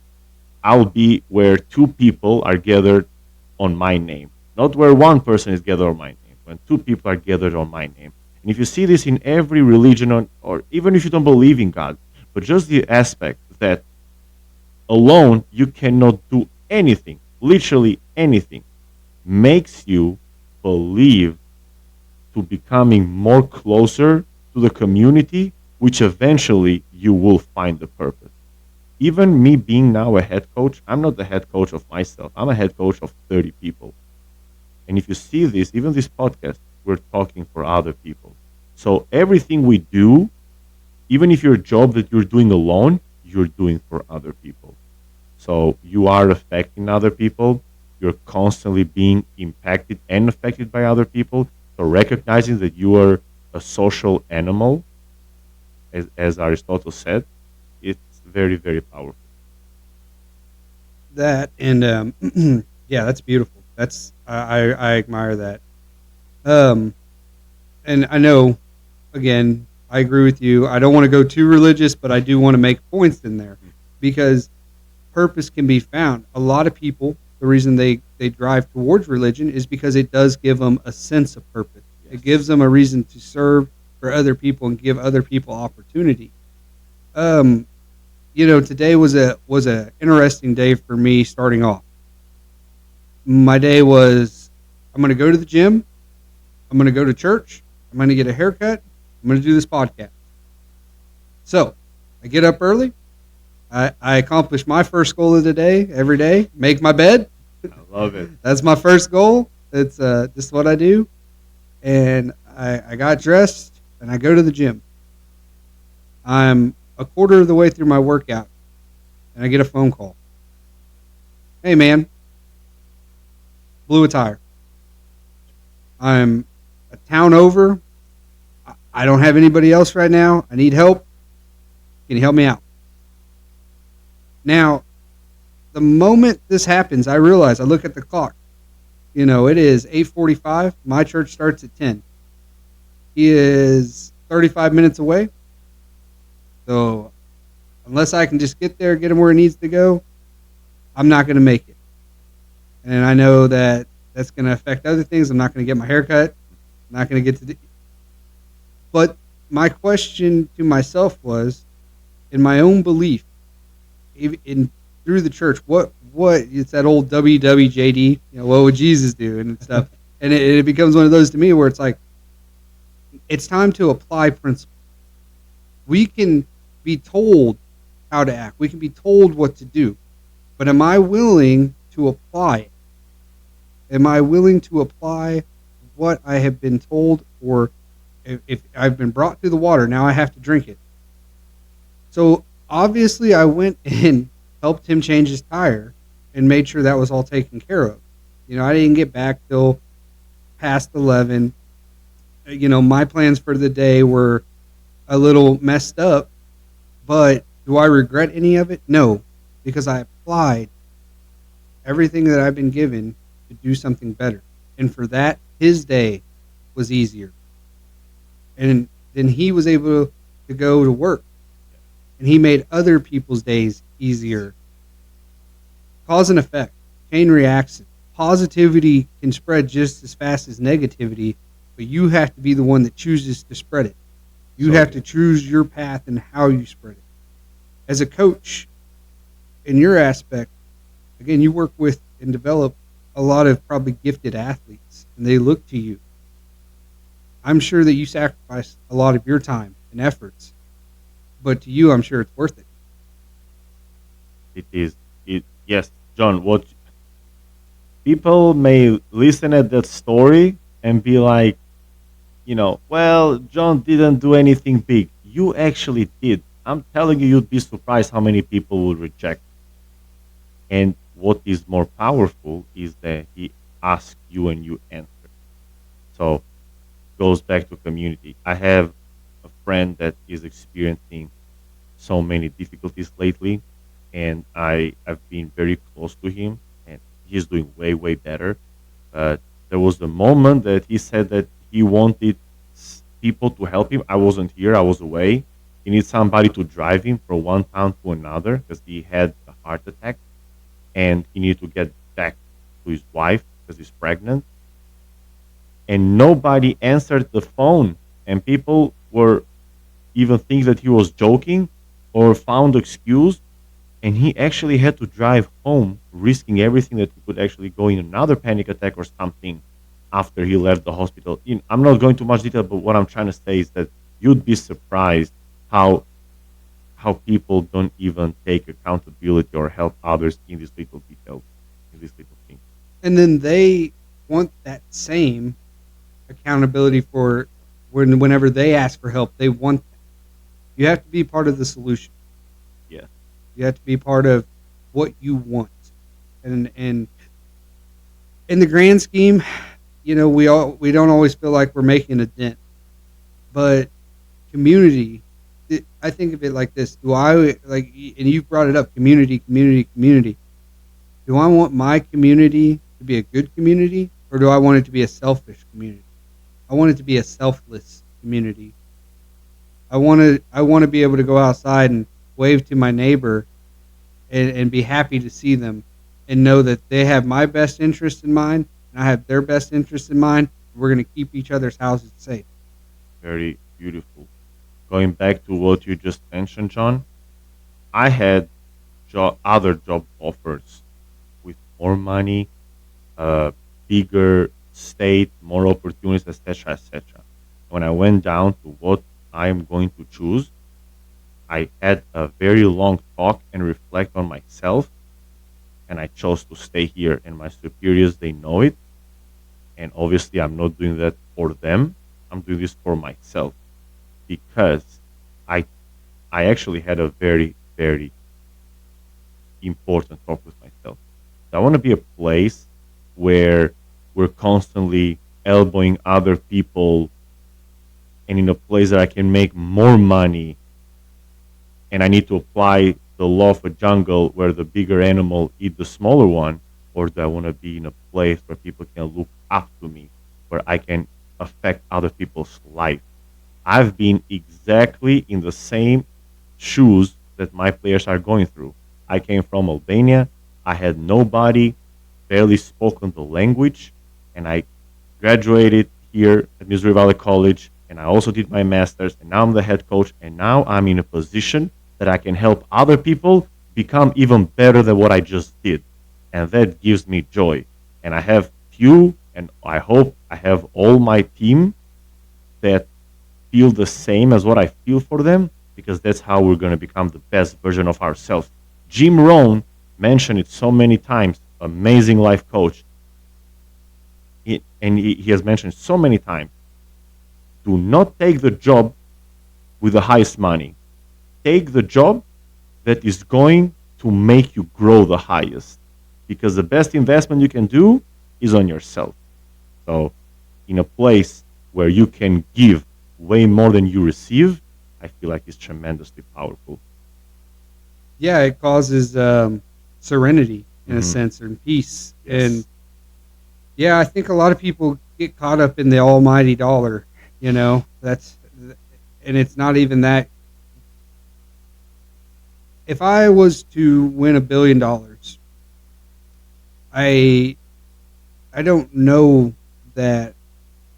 I'll be where two people are gathered on my name, not where one person is gathered on my name, when two people are gathered on my name. And if you see this in every religion, or even if you don't believe in God, but just the aspect that alone you cannot do anything, literally anything, makes you believe to becoming more closer to the community, which eventually you will find the purpose. Even me being now a head coach, I'm not the head coach of myself. I'm a head coach of 30 people. And if you see this, even this podcast, we're talking for other people. So everything we do, even if your job that you're doing alone, you're doing for other people. So you are affecting other people. You're constantly being impacted and affected by other people. So recognizing that you are a social animal, as Aristotle said, it's very, very powerful. That and yeah, that's beautiful. That's I admire that. Um, and I know again, I agree with you. I don't want to go too religious, but I do want to make points in there because purpose can be found. A lot of people, the reason they drive towards religion is because it does give them a sense of purpose. It Yes. gives them a reason to serve for other people and give other people opportunity. Um, today was a interesting day for me starting off. My day was I'm going to go to the gym, I'm going to go to church, I'm going to get a haircut, I'm going to do this podcast. So, I get up early, I accomplish my first goal of the day every day, make my bed. I love it. That's my first goal. It's just what I do. And I got dressed and I go to the gym. I'm a quarter of the way through my workout and I get a phone call. Hey man, blew a tire. I'm a town over. I don't have anybody else right now. I need help. Can you help me out? Now, the moment this happens, I realize I look at the clock. It is 8:45. My church starts at 10. He is 35 minutes away. So, unless I can just get there, get him where he needs to go, I'm not going to make it. And I know that that's going to affect other things. I'm not going to get my hair cut. I'm not going to get to the. But my question to myself was, in my own belief, in through the church, what it's that old WWJD, what would Jesus do and stuff, and it becomes one of those to me where it's like, it's time to apply principles. We can be told how to act, we can be told what to do, but am I willing to apply it? Am I willing to apply what I have been told, or if I've been brought through the water, now I have to drink it? So obviously, I went and helped him change his tire and made sure that was all taken care of. I didn't get back till past 11. My plans for the day were a little messed up, but do I regret any of it? No, because I applied everything that I've been given to do something better. And for that, his day was easier. And then he was able to go to work and he made other people's days easier. Cause and effect, chain reaction. Positivity can spread just as fast as negativity, but you have to be the one that chooses to spread it. You have to choose your path and how you spread it. As a coach, in your aspect, again, you work with and develop a lot of probably gifted athletes, and they look to you. I'm sure that you sacrifice a lot of your time and efforts, but to you, I'm sure it's worth it. It is. It yes, John. What people may listen at that story and be like, well, John didn't do anything big. You actually did. I'm telling you, you'd be surprised how many people will reject. And what is more powerful is that he asks you and you answer. So goes back to community. I have a friend that is experiencing so many difficulties lately, and I have been very close to him, and he's doing way, way better. But there was a moment that he said that he wanted people to help him. I wasn't here, I was away. He needs somebody to drive him from one town to another because he had a heart attack and he needed to get back to his wife because he's pregnant. And nobody answered the phone, and people were even think that he was joking or found excuse, and he actually had to drive home, risking everything that he could actually go in another panic attack or something after he left the hospital. I'm not going too much detail, but what I'm trying to say is that you'd be surprised how people don't even take accountability or help others in these little details, in these little things. And then they want that same accountability for whenever they ask for help. They want that. You have to be part of the solution. Yeah, You have to be part of what you want. And in the grand scheme, we don't always feel like we're making a dent, but community. I think of it like this: do I like? And you brought it up: community, community, community. Do I want my community to be a good community, or do I want it to be a selfish community? I want it to be a selfless community. I want to be able to go outside and wave to my neighbor and be happy to see them and know that they have my best interest in mind and I have their best interest in mind. We're going to keep each other's houses safe. very beautiful. Going back to what you just mentioned, John, I had other job offers with more money, uh, bigger state, more opportunities, etc., etc. When I went down to what I am going to choose, I had a very long talk and reflect on myself, and I chose to stay here. And my superiors, they know it, and obviously, I'm not doing that for them. I'm doing this for myself because I I actually had a very very important talk with myself. I want to be a place where we're constantly elbowing other people and in a place that I can make more money and I need to apply the law of a jungle where the bigger animal eat the smaller one, or do I want to be in a place where people can look up to me, where I can affect other people's life? I've been exactly in the same shoes that my players are going through. I came from Albania. I had nobody, barely spoken the language, and I graduated here at Missouri Valley College, and I also did my master's, and now I'm the head coach, and now I'm in a position that I can help other people become even better than what I just did. And that gives me joy. And I have few, and I hope I have all my team that feel the same as what I feel for them, because that's how we're going to become the best version of ourselves. Jim Rohn mentioned it so many times, amazing life coach. He has mentioned so many times, do not take the job with the highest money. Take the job that is going to make you grow the highest. Because the best investment you can do is on yourself. So, in a place where you can give way more than you receive, I feel like it's tremendously powerful. Yeah, it causes serenity in a Hmm. sense and peace. And Yes. yeah, I think a lot of people get caught up in the almighty dollar. That's and it's not even that. If I was to win $1 billion, I I don't know that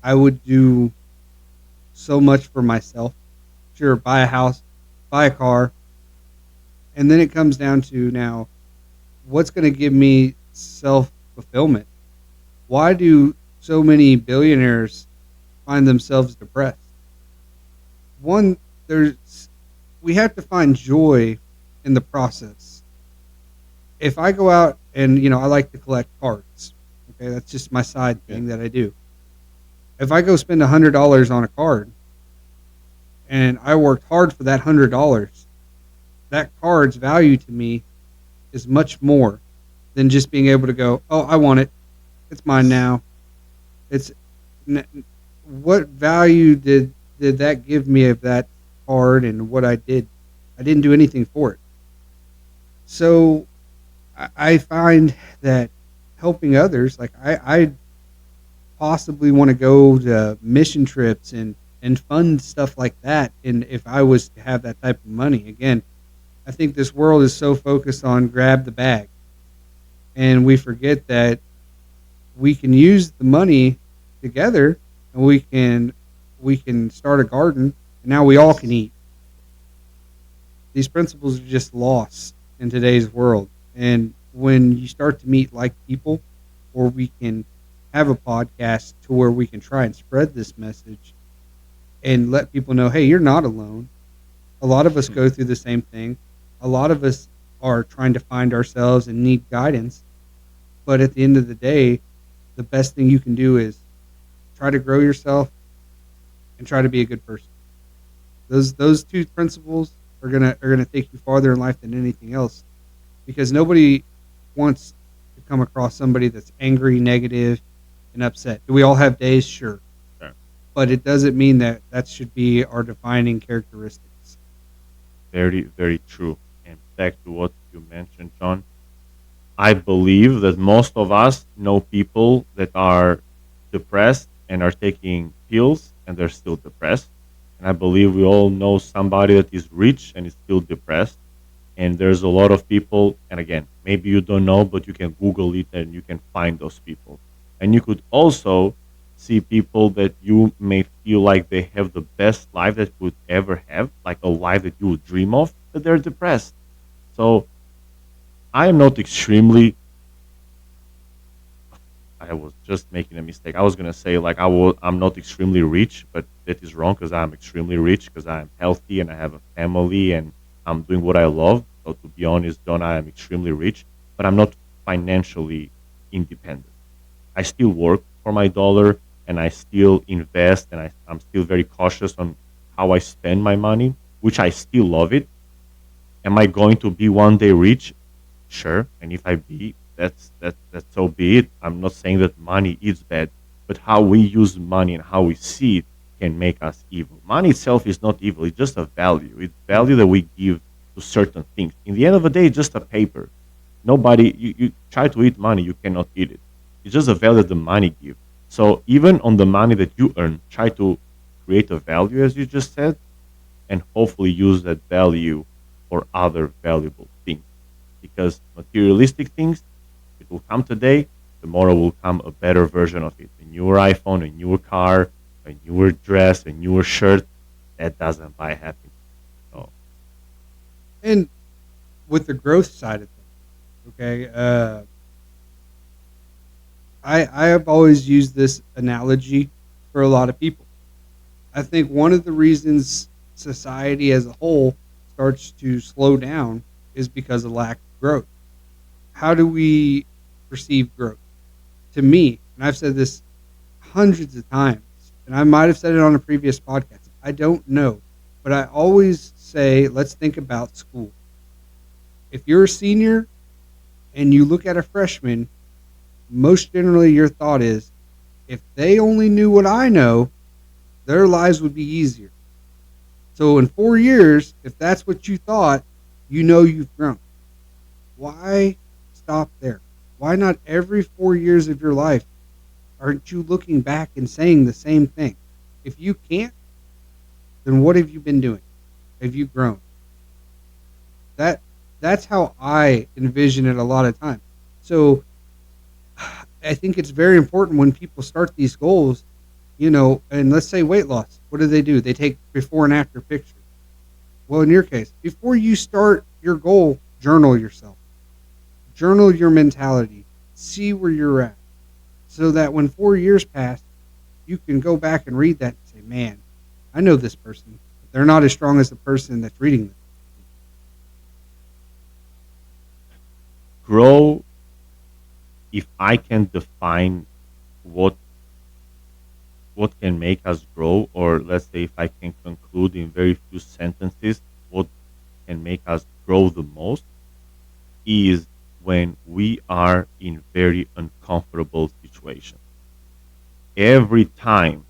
I would do so much for myself. Sure, buy a house, buy a car, and then it comes down to now what's going to give me self fulfillment. Why do so many billionaires find themselves depressed? One, there's we have to find joy in the process. If I go out and I like to collect cards. Okay, that's just my side Yeah. thing that I do. If I go spend $100 on a card and I worked hard for that $100, that card's value to me is much more than just being able to go, oh, I want it, it's mine now. It's what value did that give me of that card and what I did? I didn't do anything for it. So I find that helping others, like I possibly want to go to mission trips and fund stuff like that. And if I was to have that type of money, again, I think this world is so focused on grab the bag, and we forget that we can use the money together, and we can start a garden, and now we all can eat. These principles are just lost in today's world. And when you start to meet like people, or we can have a podcast to where we can try and spread this message and let people know, hey, you're not alone. A lot of us Hmm. go through the same thing. A lot of us are trying to find ourselves and need guidance. But at the end of the day, the best thing you can do is try to grow yourself and try to be a good person. Those two principles are gonna take you farther in life than anything else, because nobody wants to come across somebody that's angry, negative, and upset. Do we all have days? Sure, Sure. but it doesn't mean that that should be our defining characteristics. Very, very true. And back to what you mentioned, John, I believe that most of us know people that are depressed and are taking pills and they're still depressed. And I believe we all know somebody that is rich and is still depressed. And there's a lot of people, and again, maybe you don't know, but you can Google it and you can find those people. And you could also see people that you may feel like they have the best life that you could ever have, like a life that you would dream of, but they're depressed. So I am not extremely. I was just making a mistake. I was gonna say like I'm not extremely rich, but that is wrong because I'm extremely rich because I'm healthy and I have a family and I'm doing what I love. So to be honest, John, I am extremely rich, but I'm not financially independent. I still work for my dollar and I still invest and I'm still very cautious on how I spend my money, which I still love it. Am I going to be one day rich? Sure. And if I be, that's so be it. I'm not saying that money is bad, but how we use money and how we see it can make us evil. Money itself is not evil. It's just a value. It's value that we give to certain things. In the end of the day, it's just a paper. Nobody you try to eat money, you cannot eat it. It's just a value that the money gives. So even on the money that you earn, try to create a value as you just said, and hopefully use that value for other valuable things. Because materialistic things, it will come today, tomorrow will come a better version of it. A newer iPhone, a newer car, a newer dress, a newer shirt. That doesn't buy happiness. So, And with the growth side of things, okay, I have always used this analogy for a lot of people. I think one of the reasons society as a whole starts to slow down is because of lack of growth. How do we perceive growth? To me, and I've said this hundreds of times, and I might have said it on a previous podcast, I don't know, but I always say, let's think about school. If you're a senior and you look at a freshman, most generally your thought is, if they only knew what I know, their lives would be easier. So in 4 years, if that's what you thought, you know you've grown. Why stop there? Why not every 4 years of your life aren't you looking back and saying the same thing? If you can't, then what have you been doing? Have you grown? That that's how I envision it a lot of times. So I think it's very important when people start these goals, and let's say weight loss. What do? They take before and after pictures. Well, in your case, before you start your goal, journal yourself. Journal your mentality. See where you're at. so that when 4 years pass, you can go back and read that and say, man, I know this person, but they're not as strong as the person that's reading them. Grow, if I can define what what can make us grow, or let's say if I can conclude in very few sentences what can make us grow the most, is when we are in very uncomfortable situations. Every time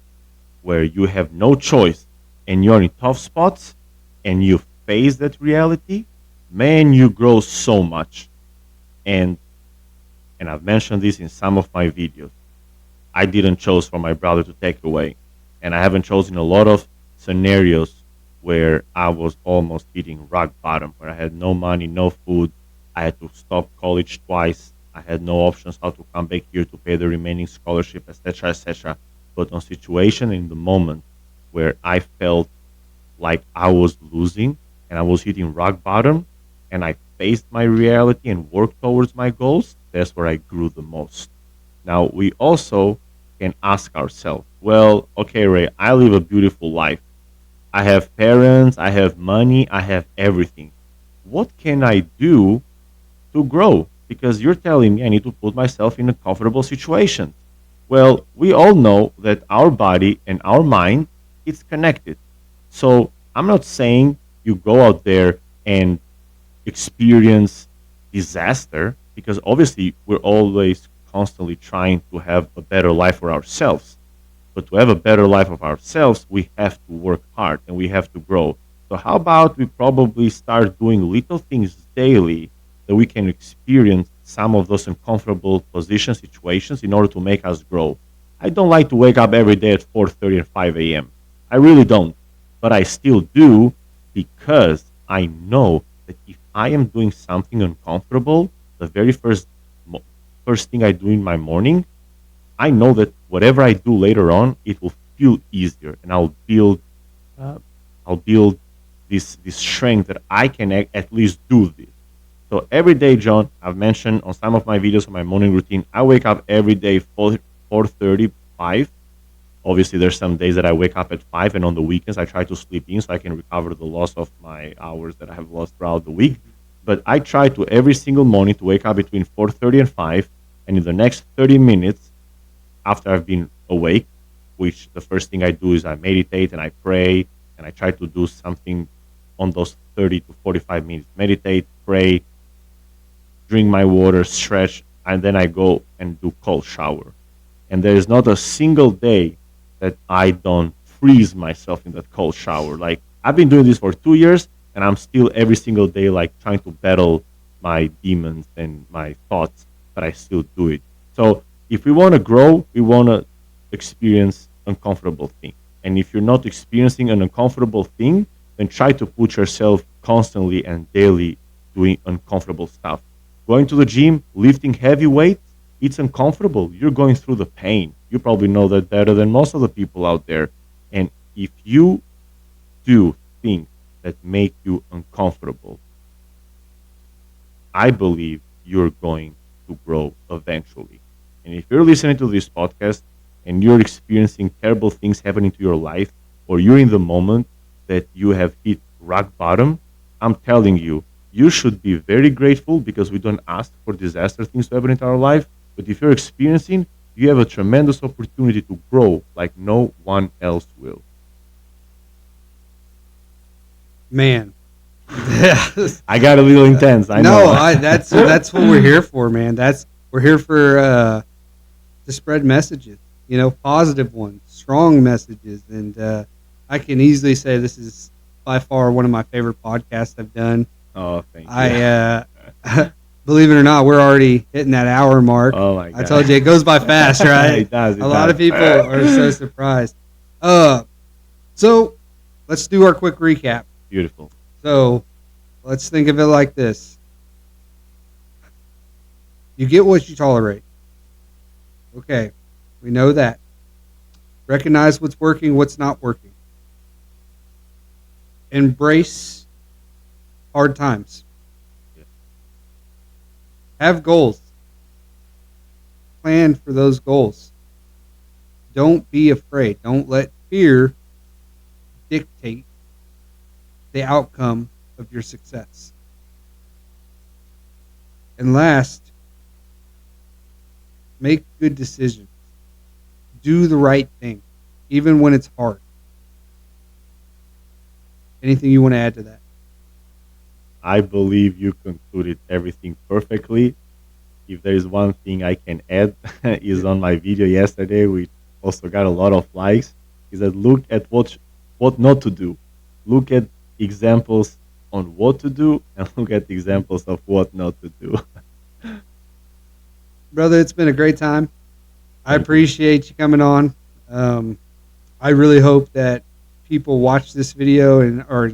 where you have no choice and you're in tough spots and you face that reality, man, you grow so much. And I've mentioned this in some of my videos. I didn't choose for my brother to take away. And I haven't chosen a lot of scenarios where I was almost hitting rock bottom, where I had no money, no food. I had to stop college twice. I had no options how to come back here to pay the remaining scholarship, etc., etc. But on situation in the moment where I felt like I was losing and I was hitting rock bottom and I faced my reality and worked towards my goals, that's where I grew the most. Now, we also can ask ourselves, well, okay, Ray, I live a beautiful life. I have parents, I have money, I have everything. What can I do to grow? Because you're telling me I need to put myself in a comfortable situation. Well, we all know that our body and our mind is connected. So I'm not saying you go out there and experience disaster, because obviously we're always constantly trying to have a better life for ourselves. But to have a better life of ourselves, we have to work hard and we have to grow. So how about we probably start doing little things daily that we can experience some of those uncomfortable position situations in order to make us grow. I don't like to wake up every day at 4:30 and 5 a.m. I really don't. But I still do, because I know that if I am doing something uncomfortable, the very first thing I do in my morning, I know that whatever I do later on, it will feel easier, and uh, I'll build this strength that I can at least do this. So every day, John, I've mentioned on some of my videos on my morning routine, I wake up every day 4:35. Obviously, there's some days that I wake up at 5, and on the weekends I try to sleep in so I can recover the loss of my hours that I have lost throughout the week. But I try to every single morning to wake up between 4:30 and 5, and in the next 30 minutes after I've been awake, which the first thing I do is I meditate and I pray and I try to do something on those 30 to 45 minutes. Meditate, pray, drink my water, stretch, and then I go and do cold shower. And there is not a single day that I don't freeze myself in that cold shower. Like, I've been doing this for 2 years, and I'm still every single day like trying to battle my demons and my thoughts, but I still do it. So if we want to grow, we want to experience uncomfortable things. And if you're not experiencing an uncomfortable thing, then try to put yourself constantly and daily doing uncomfortable stuff. Going to the gym, lifting heavy weights, it's uncomfortable. You're going through the pain. You probably know that better than most of the people out there. And if you do things that make you uncomfortable, I believe you're going to grow eventually. And if you're listening to this podcast and you're experiencing terrible things happening to your life, or you're in the moment that you have hit rock bottom, I'm telling you, you should be very grateful, because we don't ask for disaster things to happen in our life. But if you're experiencing, you have a tremendous opportunity to grow like no one else will. Man, I got a little intense. I no, know. I that's what we're here for, man. That's we're here for to spread messages, positive ones, strong messages, and I can easily say this is by far one of my favorite podcasts I've done. Oh, thank you. I believe it or not, we're already hitting that hour mark. Oh my I god! told you it goes by fast, right? It does. A lot of people are so surprised. So let's do our quick recap. Beautiful. So let's think of it like this: you get what you tolerate. Okay, we know that. Recognize what's working, what's not working. Embrace hard times. Yeah. Have goals. plan for those goals. Don't be afraid. Don't let fear dictate the outcome of your success. And last, make good decisions. Do the right thing, even when it's hard. Anything you want to add to that? I believe you concluded everything perfectly. If there is one thing I can add, is on my video yesterday, which also got a lot of likes, is that look at what not to do. Look at examples on what to do, and look at examples of what not to do. Brother, it's been a great time. I Thank you. appreciate you coming on. Um, I really hope that people watch this video and are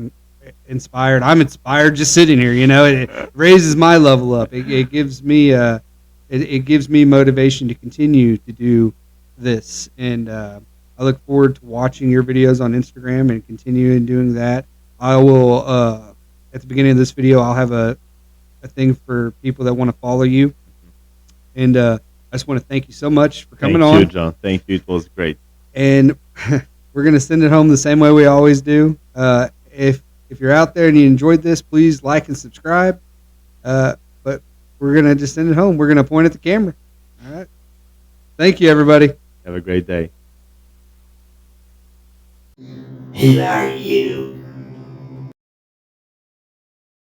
inspired. I'm inspired just sitting here. You know, it raises my level up. It gives me it gives me motivation to continue to do this, and I look forward to watching your videos on Instagram and continuing doing that. I will at the beginning of this video, I'll have a thing for people that want to follow you, and I just want to thank you so much for coming Thank you, on. John. Thank you. It was great. And we're gonna send it home the same way we always do. If you're out there and you enjoyed this, please like and subscribe. But we're gonna just send it home. We're gonna point at the camera. All right. Thank you, everybody. Have a great day. Who are you?